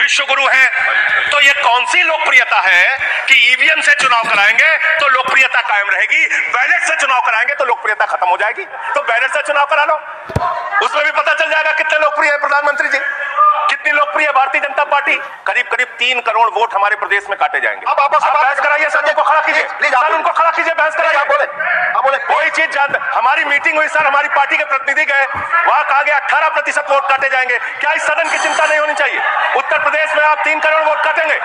विश्व गुरु हैं, तो ये कौन सी लोकप्रियता है कि ईवीएम से चुनाव कराएंगे तो लोकप्रियता कायम रहेगी, बैलेट से चुनाव कराएंगे तो लोकप्रियता खत्म हो जाएगी। तो बैलेट से चुनाव करा लो, उसमें भी पता चल जाएगा कितने लोकप्रिय है प्रधानमंत्री जी, कितनी लोकप्रिय है भारतीय जनता पार्टी। करीब करीब 3 करोड़ वोट हमारे प्रदेश में काटे जाएंगे। अब आप बहस कराइए, सर उनको खड़ा कीजिए, सर उनको खड़ा कीजिए, बहस कराइए। बोले कोई चीज जान, हमारी मीटिंग हुई सर, हमारी पार्टी के प्रतिनिधि गए, वहां कहा गया 18% वोट काटे जाएंगे। क्या इस सदन की चिंता नहीं होनी चाहिए? उत्तर प्रदेश में आप 3 करोड़ वोट काटेंगे,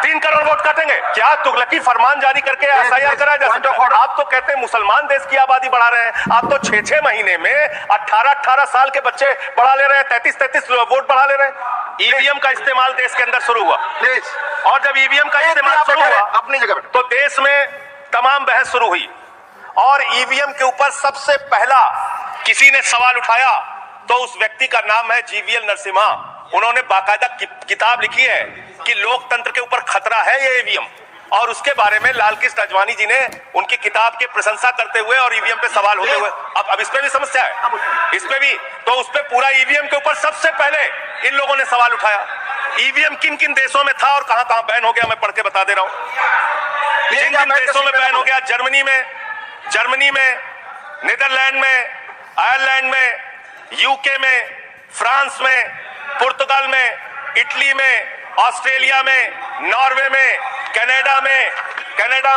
3 करोड़ वोट काटेंगे। क्या तुगलकी फरमान जारी करके एसआईआर कराया जा सकता है? आप तो कहते हैं मुसलमान देश की आबादी बढ़ा रहे हैं, आप तो 6-6 महीने में 18-18 साल के बच्चे बढ़ा ले रहे हैं, 33-33 वोट बढ़ा ले रहे हैं। ईवीएम का इस्तेमाल देश के अंदर शुरू हुआ, प्लीज, और जब ईवीएम का इस्तेमाल शुरू हुआ अपनी जगह तो देश में तमाम बहस शुरू हुई, और ईवीएम के ऊपर सबसे पहला किसी ने सवाल उठाया तो उस व्यक्ति का नाम है जीवीएल नरसिम्हा। उन्होंने बाकायदा किताब लिखी है कि लोकतंत्र के ऊपर खतरा है ये ईवीएम, और उसके बारे में लाल कृष्ण अडवाणी जी ने उनकी किताब की प्रशंसा करते हुए और ईवीएम पे सवाल होते हुए, अब इस पे भी समस्या है, इस पे भी, तो उस पे पूरा ईवीएम के ऊपर सबसे पहले इन लोगों ने सवाल उठाया। ईवीएम किन किन देशों में था और कहां कहां बैन हो गया, मैं पढ़ के बता दे रहा हूं। जिन जिन देशों में बैन हो गया, जर्मनी में, नीदरलैंड में, आयरलैंड में, यूके में, फ्रांस में, पुर्तगाल में, इटली में, ऑस्ट्रेलिया में, नॉर्वे में, कनाडा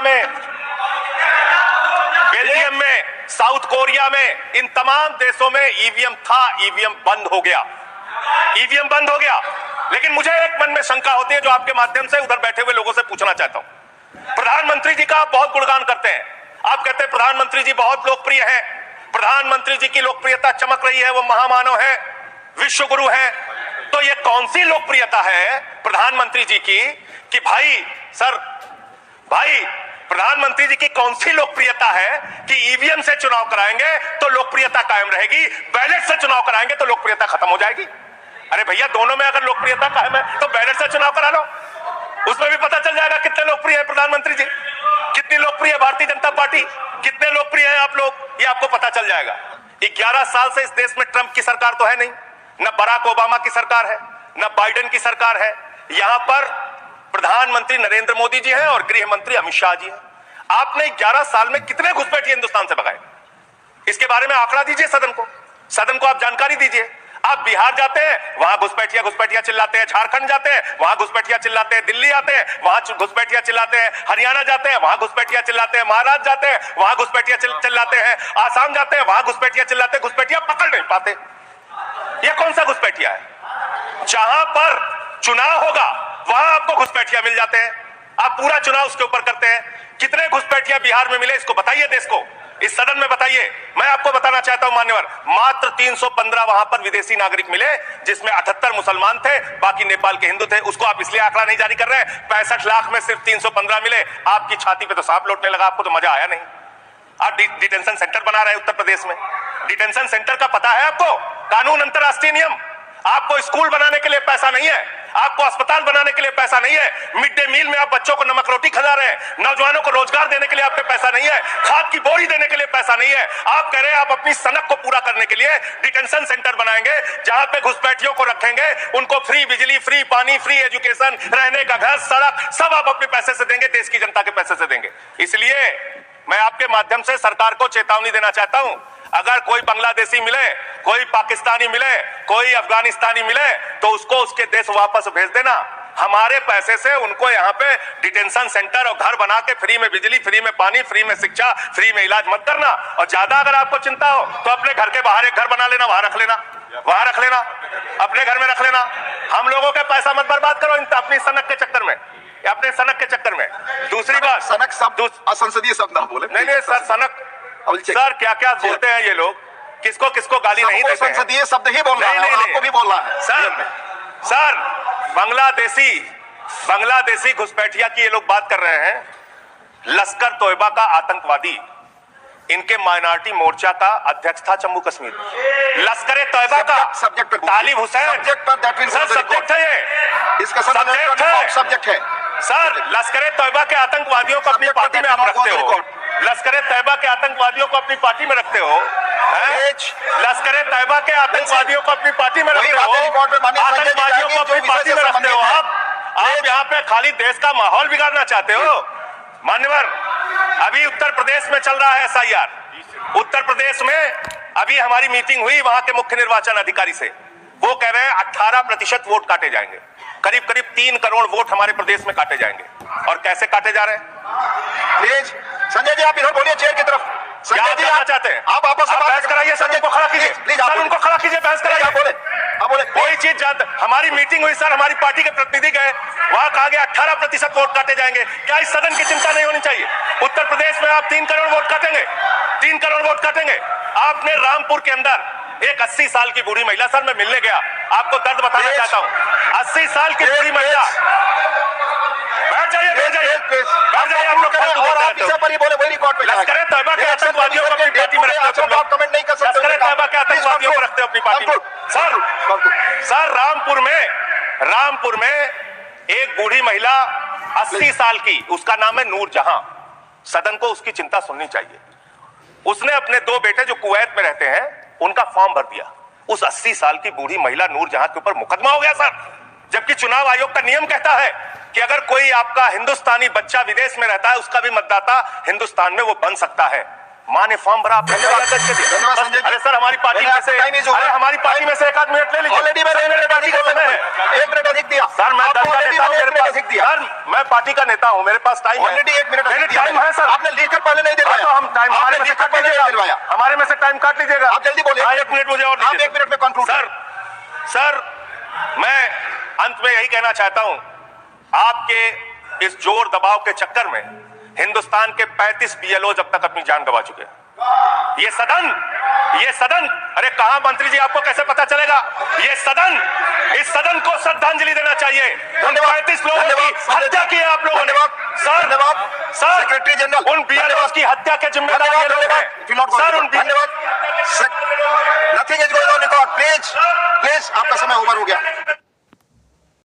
में, बेल्जियम में, साउथ कोरिया में, इन तमाम देशों में ईवीएम था, ईवीएम बंद हो गया, ईवीएम बंद हो गया। लेकिन मुझे एक मन में शंका होती है जो आपके माध्यम से उधर बैठे हुए लोगों से पूछना चाहता हूं। प्रधानमंत्री जी का आप बहुत गुणगान करते हैं, आप कहते हैं प्रधानमंत्री जी बहुत लोकप्रिय हैं, प्रधानमंत्री जी की लोकप्रियता चमक रही है, वो महामानव है, विश्व गुरु है। तो ये कौन सी लोकप्रियता है प्रधानमंत्री जी की कि भाई प्रधानमंत्री जी की कौन सी लोकप्रियता है कि ईवीएम से चुनाव कराएंगे तो लोकप्रियता कायम रहेगी, बैलेट से चुनाव कराएंगे तो लोकप्रियता खत्म हो जाएगी। अरे भैया, दोनों में अगर लोकप्रियता कायम है तो बैलेट से चुनाव करा लो, उसमें भी पता चल जाएगा कितने लोकप्रिय है प्रधानमंत्री जी, कितनी लोकप्रिय है भारतीय जनता पार्टी, कितने लोकप्रिय है आप लोग, ये आपको पता चल जाएगा। 11 साल से इस देश में ट्रंप की सरकार तो है नहीं, न बराक ओबामा की सरकार है, न बाइडेन की सरकार है, यहां पर प्रधानमंत्री नरेंद्र मोदी जी हैं और गृह मंत्री अमित शाह जी हैं। आपने 11 साल में कितने घुसपैठिए हिंदुस्तान से भगाए, इसके बारे में आंकड़ा दीजिए सदन को आप जानकारी दीजिए। आप बिहार जाते हैं, वहां घुसपैठिया चिल्लाते हैं, झारखंड जाते हैं, वहां घुसपैठिया चिल्लाते हैं, दिल्ली आते हैं, वहां घुसपैठिया चिल्लाते हैं, हरियाणा जाते हैं, वहां घुसपैठिया चिल्लाते हैं, महाराष्ट्र जाते हैं, वहां घुसपैठिया चिल्लाते हैं, आसाम जाते हैं, वहां घुसपैठिया चिल्लाते हैं, घुसपैठिया पकड़ नहीं पाते। यह कौन सा घुसपैठिया है? जहां पर चुनाव होगा वहां आपको घुसपैठिया मिल जाते हैं, आप पूरा चुनाव उसके ऊपर करते हैं। कितने घुसपैठिया बिहार में मिले, इसको बताइए देश को, इस सदन में बताइए। मैं आपको बताना चाहता हूं मान्यवर, मात्र 315 वहां पर विदेशी नागरिक मिले, जिसमें 78 मुसलमान थे, बाकी नेपाल के हिंदू थे। उसको आप इसलिए आंकड़ा नहीं जारी कर रहे हैं, 65 लाख में सिर्फ 315 मिले। आपकी छाती पे तो सांप लौटने लगा, आपको तो मजा आया नहीं। आप डिटेंशन सेंटर बना रहे हैं उत्तर प्रदेश में, डिटेंशन सेंटर का पता है आपको? कानून, अंतरराष्ट्रीय नियम। आपको स्कूल बनाने के लिए पैसा नहीं है, आपको अस्पताल बनाने के लिए पैसा नहीं है, मिड डे मील में आप बच्चों को नमक रोटी खिला रहे हैं, नौजवानों को रोजगार देने के लिए आपके पैसा नहीं है, खाद की बोरी देने के लिए पैसा नहीं है। आप कह रहे हैं आप अपनी सनक को पूरा करने के लिए डिटेंशन सेंटर बनाएंगे, जहां पे घुसपैठियों को रखेंगे, उनको फ्री बिजली, फ्री पानी, फ्री एजुकेशन, रहने का घर, सड़क, सब आप अपने पैसे से देंगे, देश की जनता के पैसे से देंगे। इसलिए मैं आपके माध्यम से सरकार को चेतावनी देना चाहता हूं, अगर कोई बांग्लादेशी मिले, कोई पाकिस्तानी मिले, कोई अफगानिस्तानी मिले, तो उसको उसके देश वापस भेज देना। हमारे पैसे से उनको यहाँ पे डिटेंशन सेंटर और घर बना के फ्री में बिजली, फ्री में पानी, फ्री में शिक्षा, फ्री में इलाज मत करना। और ज्यादा अगर आपको चिंता हो तो अपने घर के बाहर एक घर बना लेना, वहां रख लेना, अपने घर में रख लेना। हम लोगों का पैसा मत बर्बाद करो अपनी सनक के चक्कर में, अपने सनक के चक्कर में। दूसरी बात, सनक शब्द असंसदीय शब्द ना बोले। नहीं सर, सनक सर क्या क्या बोलते हैं ये लोग, किसको किसको गाली नहीं देते हैं। संसदीय शब्द ही बोल रहा है, आपको भी बोलना है सर। बांग्लादेशी घुसपैठिया की ये लोग बात कर रहे हैं, लश्कर तोयबा का आतंकवादी, इनके माइनॉरिटी मोर्चा का अध्यक्ष था जम्मू कश्मीर। लश्कर तोयबा का सब्जेक्ट तालिब हुसैन, सब्जेक्ट है ये, इसका सब्जेक्ट है सर। लश्कर तोयबा के आतंकवादियों को अपनी पार्टी में आप रखते हो, लश्कर तैयबा के आतंकवादियों को अपनी पार्टी में रखते हो, लश्कर तैयबा के आतंकवादियों को अपनी पार्टी में रखते हो, आतंकवादियों को अपनी पार्टी में रखते हो आप। आप यहाँ पे खाली देश का माहौल बिगाड़ना चाहते हो? मान्यवर, अभी उत्तर प्रदेश में चल रहा है SIR। उत्तर प्रदेश में अभी हमारी मीटिंग हुई वहां के मुख्य निर्वाचन अधिकारी से। वो कह रहे हैं 18% वोट काटे जाएंगे, करीब करीब 3 करोड़ वोट हमारे प्रदेश में काटे जाएंगे। और कैसे काटे जा रहे हैं? प्लीज संजय जी आप इधर बोलिए चेयर की तरफ। क्या करना चाहते हैं आप आपस में बहस कराइए, सर उनको खड़ा कीजिए, सर उनको खड़ा कीजिए, बहस कराइए। आप बोले कोई चीज जानते, हमारी मीटिंग हुई सर, हमारी पार्टी के प्रतिनिधि गए, वहां कहा गया 18% वोट काटे जाएंगे। क्या इस सदन की चिंता नहीं होनी चाहिए? उत्तर प्रदेश में आप 3 करोड़ वोट काटेंगे, 3 करोड़ वोट काटेंगे। आपने रामपुर के अंदर एक 80 साल की बूढ़ी महिला, सर मैं मिलने गया, आपको दर्द बताना चाहता हूं, 80 साल की बूढ़ी महिला, बैठ जाइए, बैठ जाइए, बैठ जाइए। आप लोग और आप इसे पर ही बोले वही रिकॉर्ड पे लश्कर तैयबा के आतंकवादियों को अपनी पार्टी में रखते हो, कमेंट नहीं कर सकते। लश्कर तैयबा के आतंकवादियों को रखते हो अपनी पार्टी में। सर रामपुर में एक बूढ़ी महिला 80 साल की, उसका नाम है नूर जहां। सदन को उसकी चिंता सुननी चाहिए। उसने अपने 2 बेटे जो कुवैत में रहते हैं उनका फॉर्म भर दिया। उस 80 साल की बूढ़ी महिला नूर जहां के ऊपर मुकदमा हो गया सर, जबकि चुनाव आयोग का नियम कहता है कि अगर कोई आपका हिंदुस्तानी बच्चा विदेश में रहता है उसका भी मतदाता हिंदुस्तान में वो बन सकता है। मां ने फॉर्म भरा, अरे सर हमारी पार्टी में से, अरे हमारी पार्टी में से 1 आध मिनट ले लीजिए। ऑलरेडी मैंने 1 मिनट अधिक दिया सर, मैं दल का नेता हूं, मेरे पास सर मैं पार्टी का नेता हूं, मेरे पास टाइम है। ऑलरेडी 1 मिनट टाइम है सर। आपने लिखकर पहले नहीं दिलवाया। तो हम टाइम हमारे में से काट लीजिएगा, हमारे में से टाइम काट लीजिएगा। आप जल्दी बोलिए। 1 मिनट मुझे और आप 1 मिनट में कंक्लूड। सर मैं अंत में यही कहना चाहता हूं, आपके इस जोर दबाव के चक्कर में हिंदुस्तान के 35 BLO जब तक अपनी जान गंवा चुके हैं। ये सदन, अरे कहां मंत्री जी, आपको कैसे पता चलेगा? ये सदन, इस सदन को श्रद्धांजलि देना चाहिए। उन 35 लोगों की हत्या की है आप लोगों ने। सर सेक्रेटरी जनरल, उन BLO की हत्या के जिम्मेदार ये लोग हैं। सर उन धन्यवाद। Nothing is going on record. Please आपका समय ओवर हो गया।